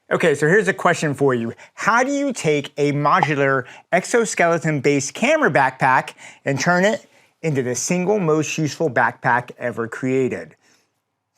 Okay, so here's a question for you. How do you take a modular exoskeleton-based camera backpack and turn it into the single most useful backpack ever created?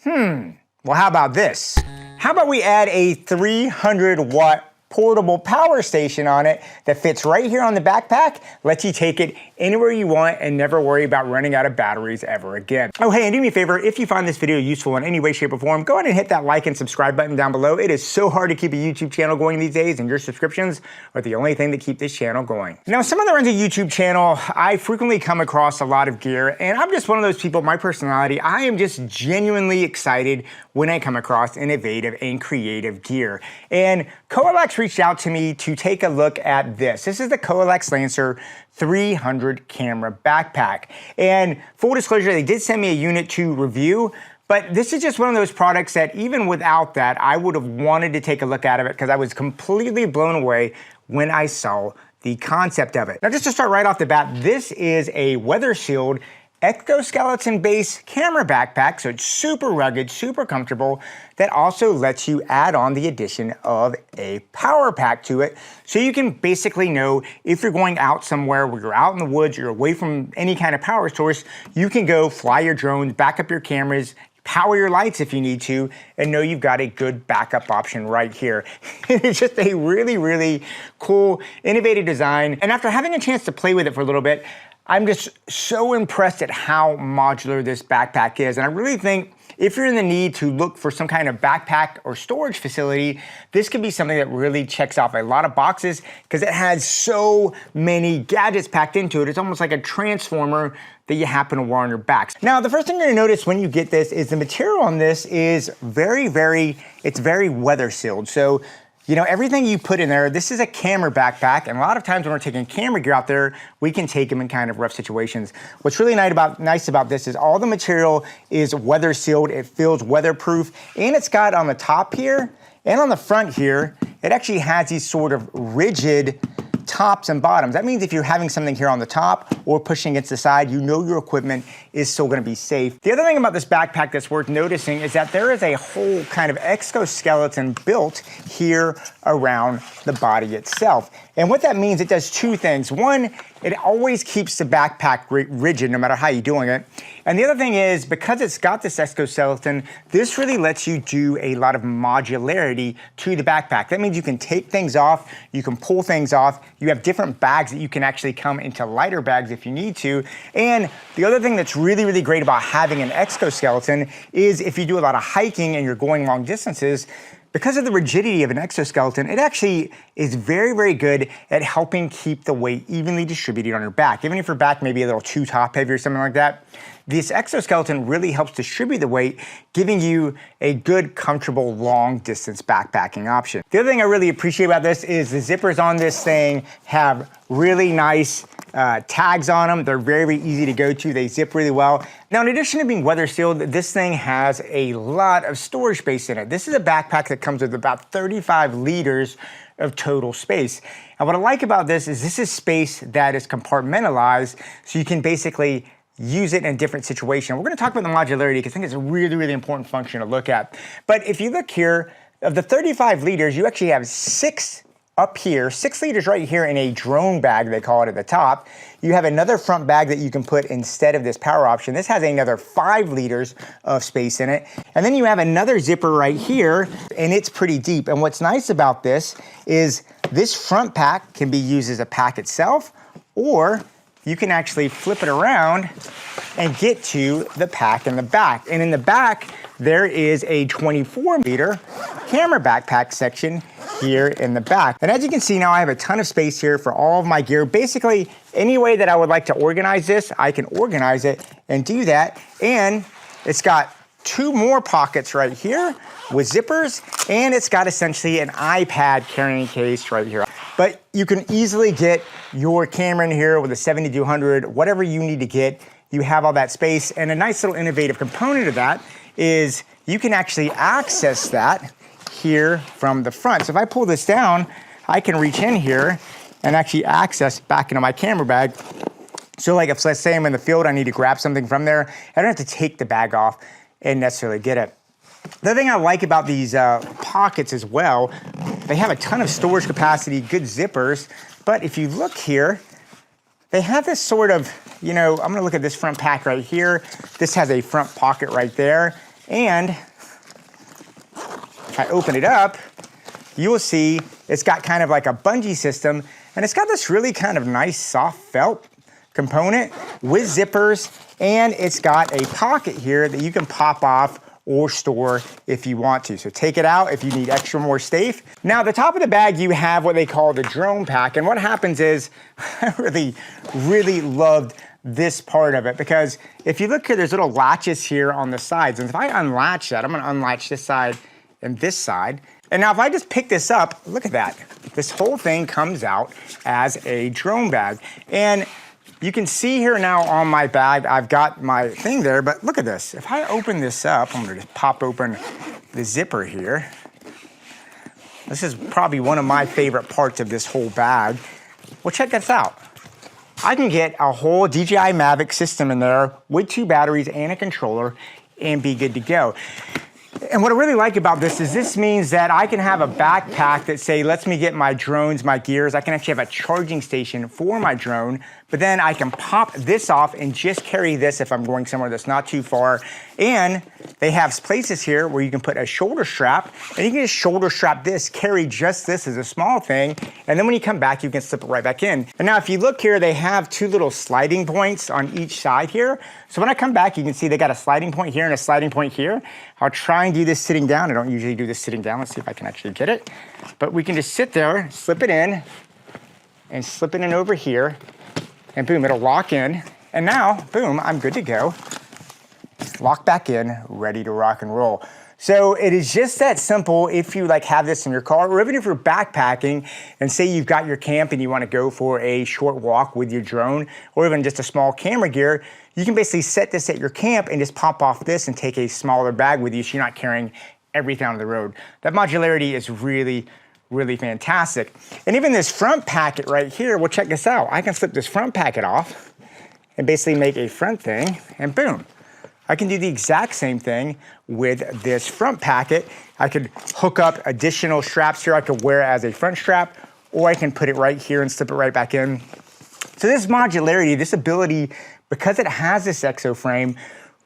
Well, how about this? How about we add a 300-watt portable power station on it that fits right here on the backpack, lets you take it anywhere you want and never worry about running out of batteries ever again. Oh, hey, and do me a favor, if you find this video useful in any way, shape, or form, go ahead and hit that like and subscribe button down below. It is so hard to keep a YouTube channel going these days, and your subscriptions are the only thing that keep this channel going. Now, someone that runs a YouTube channel, I frequently come across a lot of gear, and I'm just one of those people, my personality, I am just genuinely excited when I come across innovative and creative gear. And Coalax reached out to me to take a look at this. This is the Coalax Lancer 300 camera backpack. And full disclosure, they did send me a unit to review, but this is just one of those products that even without that, I would have wanted to take a look at it because I was completely blown away when I saw the concept of it. Now, just to start right off the bat, this is a weather-sealed exoskeleton-based camera backpack, so it's super rugged, super comfortable, that also lets you add on the addition of a power pack to it, so you can basically know if you're going out somewhere where you're out in the woods, you're away from any kind of power source, you can go fly your drones, back up your cameras, power your lights if you need to, and know you've got a good backup option right here. It's just a really, really cool, innovative design, and after having a chance to play with it for a little bit, I'm just so impressed at how modular this backpack is. And I really think if you're in the need to look for some kind of backpack or storage facility, this could be something that really checks off a lot of boxes because it has so many gadgets packed into it. It's almost like a transformer that you happen to wear on your back. Now, the first thing you're gonna notice when you get this is the material on this is very weather sealed. So, you know, everything you put in there, this is a camera backpack, and a lot of times when we're taking camera gear out there, we can take them in kind of rough situations. What's really nice about this is all the material is weather sealed, it feels weatherproof, and it's got on the top here and on the front here, it actually has these sort of rigid tops and bottoms. That means if you're having something here on the top or pushing against the side, you know your equipment is still gonna be safe. The other thing about this backpack that's worth noticing is that there is a whole kind of exoskeleton built here around the body itself. And what that means, it does two things. One, it always keeps the backpack rigid no matter how you're doing it. And the other thing is, because it's got this exoskeleton, this really lets you do a lot of modularity to the backpack. That means you can take things off, you can pull things off, you have different bags that you can actually come into lighter bags if you need to. And the other thing that's really, really great about having an exoskeleton is if you do a lot of hiking and you're going long distances, because of the rigidity of an exoskeleton, it actually is very, very good at helping keep the weight evenly distributed on your back. Even if your back may be a little too top heavy or something like that, this exoskeleton really helps distribute the weight, giving you a good, comfortable, long distance backpacking option. The other thing I really appreciate about this is the zippers on this thing have really nice tags on them. They're very, very easy to go to. They zip really well. Now, in addition to being weather sealed, this thing has a lot of storage space in it. This is a backpack that comes with about 35 liters of total space. And what I like about this is space that is compartmentalized, so you can basically use it in a different situation. We're gonna talk about the modularity because I think it's a really, really important function to look at. But if you look here, of the 35 liters, you actually have 6 up here, 6 liters right here in a drone bag, they call it at the top. You have another front bag that you can put instead of this power option. This has another 5 liters of space in it. And then you have another zipper right here, and it's pretty deep. And what's nice about this is this front pack can be used as a pack itself, or you can actually flip it around and get to the pack in the back. And in the back, there is a 24-liter camera backpack section here in the back. And as you can see now, I have a ton of space here for all of my gear. Basically, any way that I would like to organize this, I can organize it and do that. And it's got 2 more pockets right here with zippers, and it's got essentially an iPad carrying case right here. But you can easily get your camera in here with a 70-200, whatever you need to get. You have all that space, and a nice little innovative component of that is you can actually access that here from the front. So if I pull this down, I can reach in here and actually access back into my camera bag. So like if, let's say I'm in the field, I need to grab something from there, I don't have to take the bag off and necessarily get it. The other thing I like about these pockets as well, they have a ton of storage capacity, good zippers, but if you look here, they have this sort of, you know, I'm gonna look at this front pack right here. This has a front pocket right there, and if I open it up, you will see it's got kind of like a bungee system, and it's got this really kind of nice soft felt component with zippers, and it's got a pocket here that you can pop off or store if you want to. So take it out if you need extra more safe. Now, at the top of the bag, you have what they call the drone pack. And what happens is, I really loved this part of it, because if you look here, there's little latches here on the sides. And if I unlatch that, I'm gonna unlatch this side and this side. And now if I just pick this up, look at that. This whole thing comes out as a drone bag. And you can see here now on my bag, I've got my thing there, but look at this. If I open this up, I'm gonna just pop open the zipper here. This is probably one of my favorite parts of this whole bag. Well, check this out. I can get a whole DJI Mavic system in there with 2 batteries and a controller and be good to go. And what I really like about this is this means that I can have a backpack that, say, lets me get my drones, my gears. I can actually have a charging station for my drone, but then I can pop this off and just carry this if I'm going somewhere that's not too far. And they have places here where you can put a shoulder strap, and you can just shoulder strap this, carry just this as a small thing, and then when you come back, you can slip it right back in. And now if you look here, they have 2 little sliding points on each side here. So when I come back, you can see they got a sliding point here and a sliding point here. I'll try and do this sitting down. I don't usually do this sitting down. Let's see if I can actually get it. But we can just sit there, slip it in, and slip it in over here, and boom, it'll lock in. And now, boom, I'm good to go. Lock back in, ready to rock and roll. So it is just that simple if you have this in your car, or even if you're backpacking and say you've got your camp and you want to go for a short walk with your drone, or even just a small camera gear, you can basically set this at your camp and just pop off this and take a smaller bag with you so you're not carrying everything on the road. That modularity is really fantastic. And even this front packet right here, well, check this out. I can flip this front packet off and basically make a front thing, and boom. I can do the exact same thing with this front packet. I could hook up additional straps here I could wear as a front strap, or I can put it right here and slip it right back in. So this modularity, this ability, because it has this exo frame,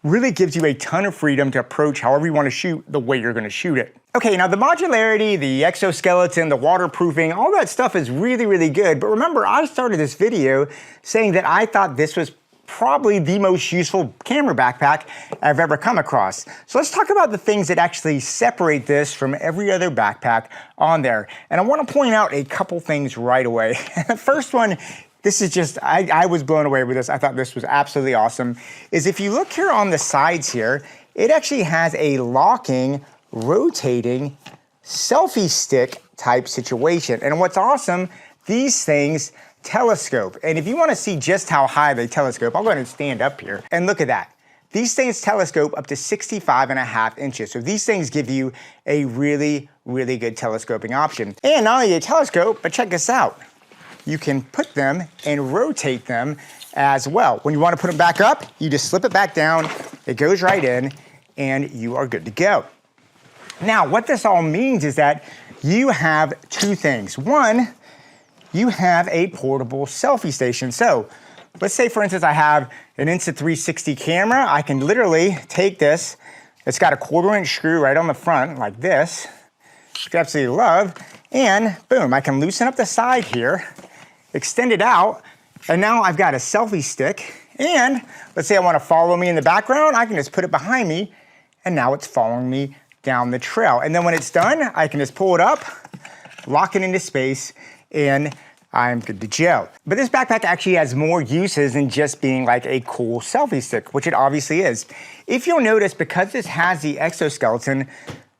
really gives you a ton of freedom to approach however you want to shoot the way you're going to shoot it. Okay, now the modularity, the exoskeleton, the waterproofing, all that stuff is really good. But remember, I started this video saying that I thought this was probably the most useful camera backpack I've ever come across. So let's talk about the things that actually separate this from every other backpack on there. And I want to point out a couple things right away. The first one, this is just, I was blown away with this. I thought this was absolutely awesome, is if you look here on the sides here, it actually has a locking, rotating, selfie stick type situation. And what's awesome, these things telescope. And if you want to see just how high they telescope, I'll go ahead and stand up here and look at that. These things telescope up to 65.5 inches. So these things give you a really good telescoping option. And not only a telescope, but check this out. You can put them and rotate them as well. When you want to put them back up, you just slip it back down, it goes right in, and you are good to go. Now, what this all means is that you have 2 things. One, you have a portable selfie station. So let's say, for instance, I have an Insta360 camera. I can literally take this. It's got a 1/4-inch screw right on the front like this, which I absolutely love. And boom, I can loosen up the side here, extend it out, and now I've got a selfie stick. And let's say I want to follow me in the background. I can just put it behind me, and now it's following me down the trail. And then when it's done, I can just pull it up, lock it into space, and I'm good to go. But this backpack actually has more uses than just being like a cool selfie stick, which it obviously is. If you'll notice, because this has the exoskeleton,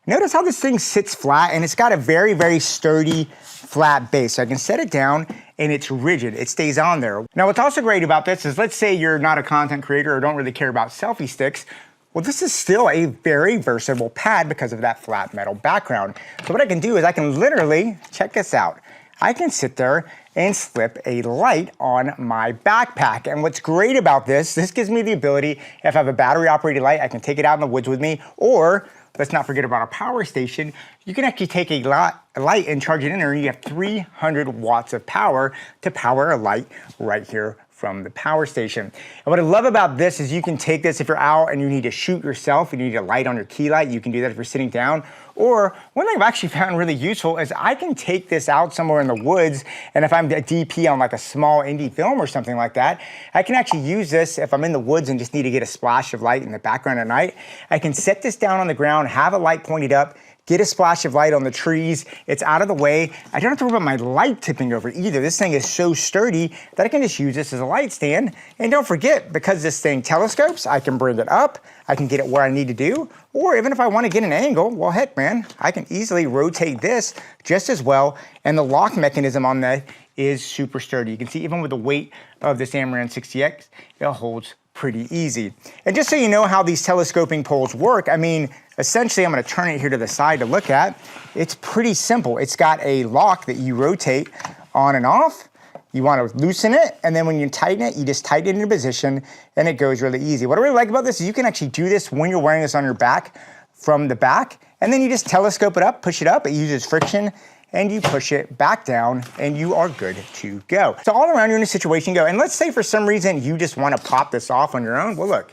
notice how this thing sits flat, and it's got a very sturdy flat base. So I can set it down and it's rigid, it stays on there. Now what's also great about this is, let's say you're not a content creator or don't really care about selfie sticks. Well, this is still a very versatile pad because of that flat metal background. So what I can do is I can literally, check this out. I can sit there and slip a light on my backpack. And what's great about this gives me the ability, if I have a battery operated light, I can take it out in the woods with me, or let's not forget about our power station. You can actually take a light and charge it in there, and you have 300 watts of power to power a light right here from the power station. And what I love about this is you can take this if you're out and you need to shoot yourself and you need a light on your key light, you can do that if you're sitting down. Or one thing I've actually found really useful is I can take this out somewhere in the woods, and if I'm a DP on like a small indie film or something like that, I can actually use this if I'm in the woods and just need to get a splash of light in the background at night. I can set this down on the ground, have a light pointed up, get a splash of light on the trees. It's out of the way. I don't have to worry about my light tipping over either. This thing is so sturdy that I can just use this as a light stand. And don't forget, because this thing telescopes, I can bring it up, I can get it where I need to do, or even if I want to get an angle, well, heck, man, I can easily rotate this just as well. And the lock mechanism on that is super sturdy. You can see even with the weight of this Amaran 60X, it holds pretty easy. And just so you know how these telescoping poles work, I mean, essentially, I'm gonna turn it here to the side to look at. It's pretty simple. It's got a lock that you rotate on and off. You wanna loosen it, and then when you tighten it, you just tighten it into position, and it goes really easy. What I really like about this is you can actually do this when you're wearing this on your back from the back, and then you just telescope it up, push it up, it uses friction, and you push it back down, and you are good to go. So all around you're in a situation, go. And let's say for some reason you just wanna pop this off on your own. Well, look,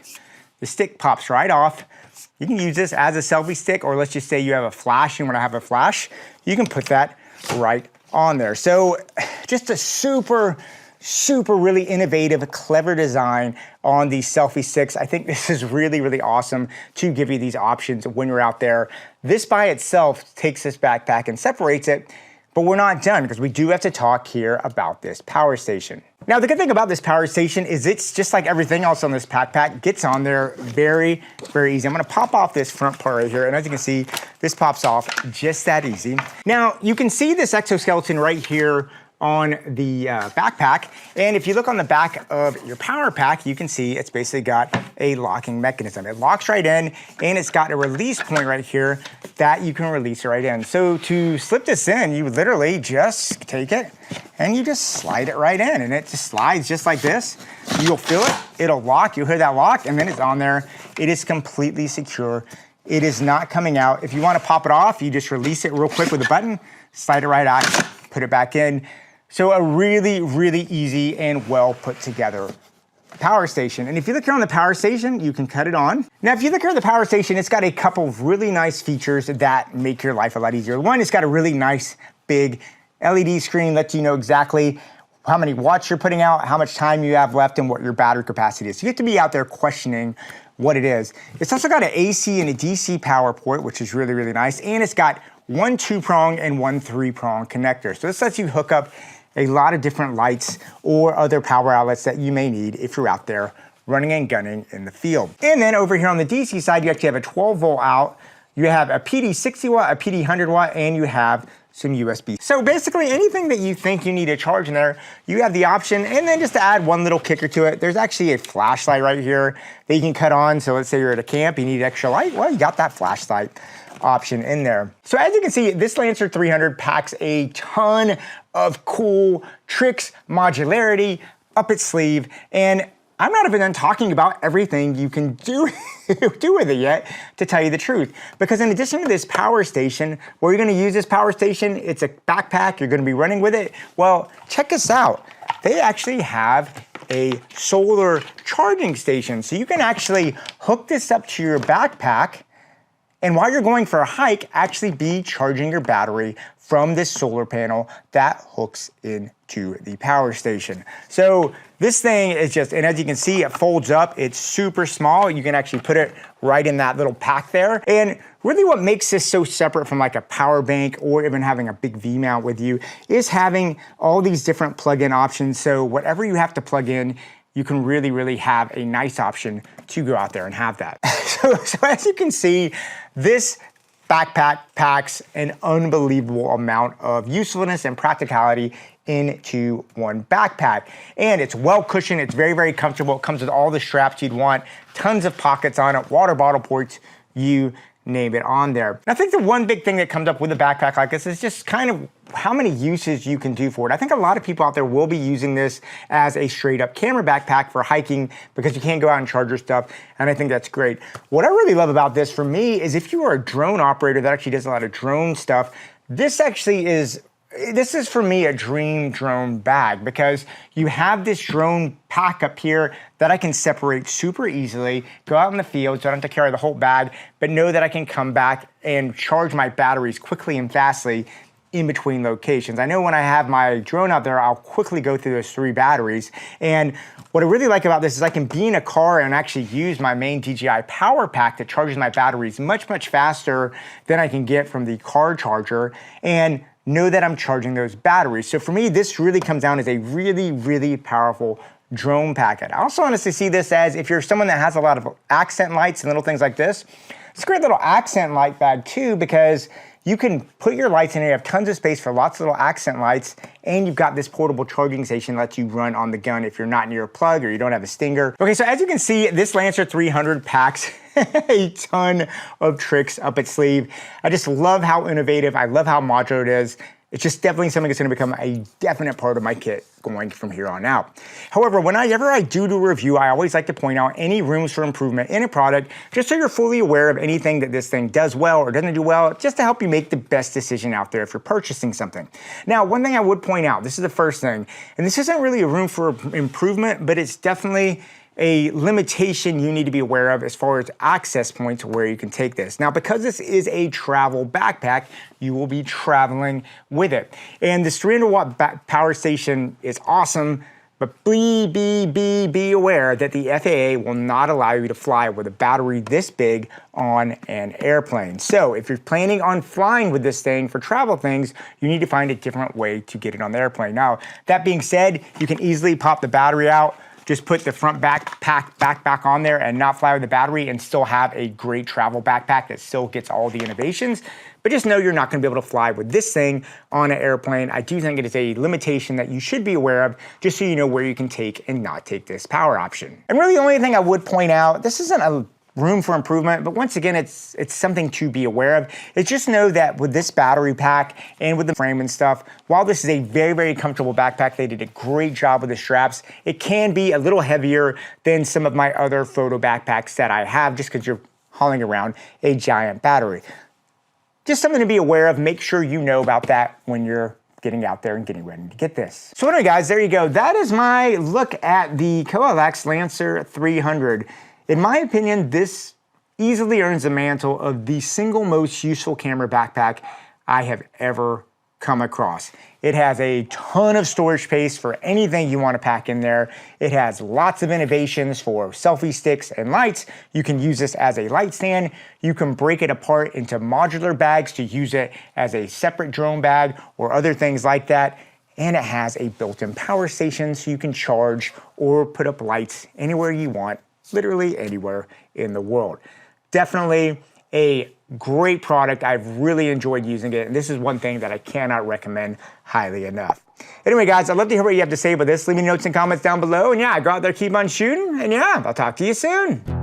the stick pops right off. You can use this as a selfie stick, or let's just say you have a flash, and when I have a flash, you can put that right on there. So just a super really innovative, clever design on these selfie sticks. I think this is really, really awesome to give you these options when you're out there. This by itself takes this backpack and separates it, but we're not done because we do have to talk here about this power station. Now, the good thing about this power station is it's just like everything else on this backpack, gets on there very, very easy. I'm gonna pop off this front part right here, and as you can see, this pops off just that easy. Now, you can see this exoskeleton right here on the backpack, and if you look on the back of your power pack, you can see it's basically got a locking mechanism. It locks right in, and it's got a release point right here that you can release right in. So to slip this in, you literally just take it and you just slide it right in, and it just slides just like this. You'll feel it, it'll lock, you'll hear that lock, and then it's on there. It is completely secure. It is not coming out. If you want to pop it off, you just release it real quick with a button, slide it right out, put it back in. So a really, really easy and well put together power station. And if you look here on the power station, you can cut it on. Now, if you look here at the power station, it's got a couple of really nice features that make your life a lot easier. One, it's got a really nice big LED screen, lets you know exactly how many watts you're putting out, how much time you have left, and what your battery capacity is. So you have to be out there questioning what it is. It's also got an AC and a DC power port, which is really, really nice. And it's got one 2-prong and one 3-prong connector. So this lets you hook up a lot of different lights or other power outlets that you may need if you're out there running and gunning in the field. And then over here on the DC side, you actually have a 12-volt out. You have a PD 60 watt, a PD 100 watt, and you have some USB. So basically anything that you think you need to charge in there, you have the option. And then just to add one little kicker to it, there's actually a flashlight right here that you can cut on. So let's say you're at a camp, you need extra light. Well, you got that flashlight option in there. So as you can see, this Lancer 300 packs a ton of cool tricks, modularity up its sleeve, and I'm not even done talking about everything you can do with it yet, to tell you the truth. Because in addition to this power station, where you're gonna use this power station, it's a backpack, you're gonna be running with it. Well, check this out. They actually have a solar charging station. So you can actually hook this up to your backpack, and while you're going for a hike, actually be charging your battery from this solar panel that hooks into the power station. So this thing is just, and as you can see, it folds up. It's super small. You can actually put it right in that little pack there. And really what makes this so separate from like a power bank or even having a big V-mount with you is having all these different plug-in options. So whatever you have to plug in, you can really, really have a nice option to go out there and have that. So as you can see, this backpack packs an unbelievable amount of usefulness and practicality into one backpack. And it's well cushioned, it's very, very comfortable. It comes with all the straps you'd want, tons of pockets on it, water bottle ports, you name it on there. And I think the one big thing that comes up with a backpack like this is just kind of how many uses you can do for it. I think a lot of people out there will be using this as a straight up camera backpack for hiking because you can't go out and charge your stuff, and I think that's great. What I really love about this for me is if you are a drone operator that actually does a lot of drone stuff, this is for me a dream drone bag because you have this drone pack up here that I can separate super easily, go out in the field so I don't have to carry the whole bag, but know that I can come back and charge my batteries quickly and fastly in between locations. I know when I have my drone out there, I'll quickly go through those 3 batteries. And what I really like about this is I can be in a car and actually use my main DJI power pack that charges my batteries much, much faster than I can get from the car charger, and know that I'm charging those batteries. So for me, this really comes down as a really, really powerful drone packet. I also honestly see this as if you're someone that has a lot of accent lights and little things like this, it's a great little accent light bag too, because you can put your lights in it, you have tons of space for lots of little accent lights, and you've got this portable charging station that lets you run on the gun if you're not near a plug or you don't have a stinger. Okay, so as you can see, this Lancer 300 packs a ton of tricks up its sleeve. I just love how innovative, I love how modular it is. It's just definitely something that's gonna become a definite part of my kit going from here on out. However, whenever I do a review, I always like to point out any rooms for improvement in a product, just so you're fully aware of anything that this thing does well or doesn't do well, just to help you make the best decision out there if you're purchasing something. Now, one thing I would point out, this is the first thing, and this isn't really a room for improvement, but it's definitely a limitation you need to be aware of as far as access points where you can take this. Now, because this is a travel backpack, you will be traveling with it. And this 300-watt power station is awesome, but be aware that the FAA will not allow you to fly with a battery this big on an airplane. So if you're planning on flying with this thing for travel things, you need to find a different way to get it on the airplane. Now, that being said, you can easily pop the battery out, just put the front backpack on there and not fly with the battery and still have a great travel backpack that still gets all the innovations. But just know you're not gonna be able to fly with this thing on an airplane. I do think it is a limitation that you should be aware of, just so you know where you can take and not take this power option. And really the only thing I would point out, this isn't a room for improvement, but once again, it's something to be aware of. It's just know that with this battery pack and with the frame and stuff, while this is a very, very comfortable backpack, they did a great job with the straps. It can be a little heavier than some of my other photo backpacks that I have, just because you're hauling around a giant battery. Just something to be aware of. Make sure you know about that when you're getting out there and getting ready to get this. So anyway, guys, there you go. That is my look at the Coalax Lancer 300. In my opinion, this easily earns the mantle of the single most useful camera backpack I have ever come across. It has a ton of storage space for anything you want to pack in there. It has lots of innovations for selfie sticks and lights. You can use this as a light stand. You can break it apart into modular bags to use it as a separate drone bag or other things like that. And it has a built-in power station so you can charge or put up lights anywhere you want, literally anywhere in the world. Definitely a great product. I've really enjoyed using it, and this is one thing that I cannot recommend highly enough. Anyway, guys, I'd love to hear what you have to say about this. Leave me notes and comments down below, and yeah, go out there, keep on shooting, and yeah, I'll talk to you soon.